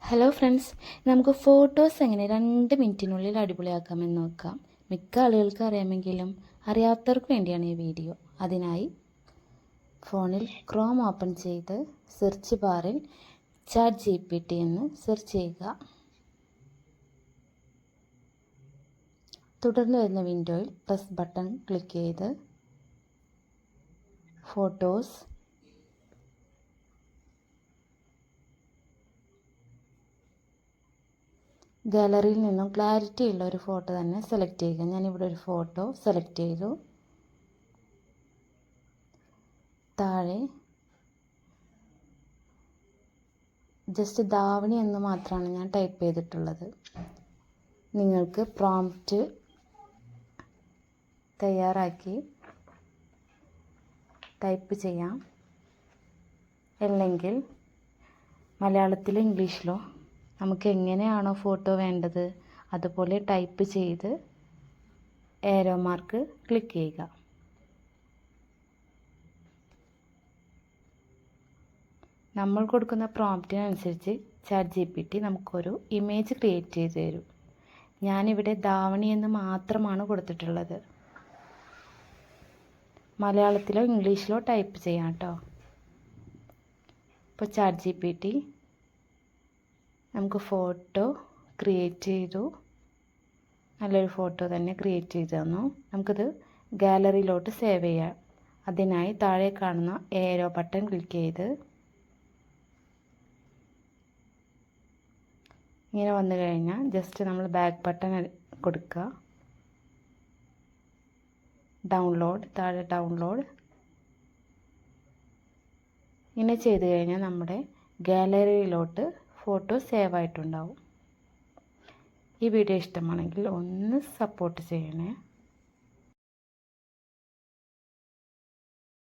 Hello friends, നമുക്ക് photos എങ്ങനെ 2 മിനിറ്റിനുള്ളിൽ അടിപൊളിയാക്കാമെന്ന് നോക്കാം. മിക്ക ആളുകൾക്ക് അറിയാമെങ്കിലും അറിയാത്തവർക്ക് വേണ്ടിയാണ് ഈ വീഡിയോ. അതിനായി ഫോണിൽ ക്രോം ഓപ്പൺ ചെയ്ത് സെർച്ച് ബാറിൽ ChatGPT എന്ന് സെർച്ച് ചെയ്യുക. തുടർന്ന് വരുന്ന വിൻഡോയിൽ പ്ലസ് ബട്ടൺ ക്ലിക്ക് ചെയ്ത് ഫോട്ടോസ്, ഗാലറിയിൽ നിന്നും ക്ലാരിറ്റി ഉള്ള ഒരു ഫോട്ടോ തന്നെ സെലക്ട് ചെയ്യുക. ഞാനിവിടെ ഒരു ഫോട്ടോ സെലക്ട് ചെയ്തു. താഴെ ജസ്റ്റ് ധാവണി എന്ന് മാത്രമാണ് ഞാൻ ടൈപ്പ് ചെയ്തിട്ടുള്ളത്. നിങ്ങൾക്ക് പ്രോംപ്റ്റ് തയ്യാറാക്കി ടൈപ്പ് ചെയ്യാം, അല്ലെങ്കിൽ മലയാളത്തിലോ ഇംഗ്ലീഷിലോ നമുക്ക് എങ്ങനെയാണോ ഫോട്ടോ വേണ്ടത് അതുപോലെ ടൈപ്പ് ചെയ്ത് ഏരോ മാർക്ക് ക്ലിക്ക് ചെയ്യുക. നമ്മൾ കൊടുക്കുന്ന പ്രോംപ്റ്റിനനുസരിച്ച് ChatGPT നമുക്കൊരു ഇമേജ് ക്രിയേറ്റ് ചെയ്ത് തരും. ഞാനിവിടെ ധാവണി എന്ന് മാത്രമാണ് കൊടുത്തിട്ടുള്ളത്. മലയാളത്തിലോ ഇംഗ്ലീഷിലോ ടൈപ്പ് ചെയ്യാം കേട്ടോ. ഇപ്പോൾ ChatGPT നമുക്ക് ഫോട്ടോ ക്രിയേറ്റ് ചെയ്തു. നല്ലൊരു ഫോട്ടോ തന്നെ ക്രിയേറ്റ് ചെയ്ത് തന്നു. നമുക്കത് ഗാലറിയിലോട്ട് സേവ് ചെയ്യാം. അതിനായി താഴെ കാണുന്ന ഏരോ ബട്ടൺ ക്ലിക്ക് ചെയ്ത് ഇങ്ങനെ വന്നു കഴിഞ്ഞാൽ ജസ്റ്റ് നമ്മൾ ബാക്ക് ബട്ടൺ കൊടുക്കുക. ഡൗൺലോഡ്, താഴെ ഡൗൺലോഡ്. ഇങ്ങനെ ചെയ്ത് കഴിഞ്ഞാൽ നമ്മുടെ ഗാലറിയിലോട്ട് ഫോട്ടോ സേവ് ആയിട്ടുണ്ടാവും. ഈ വീഡിയോ ഇഷ്ടമാണെങ്കിൽ ഒന്ന് സപ്പോർട്ട് ചെയ്യണേ.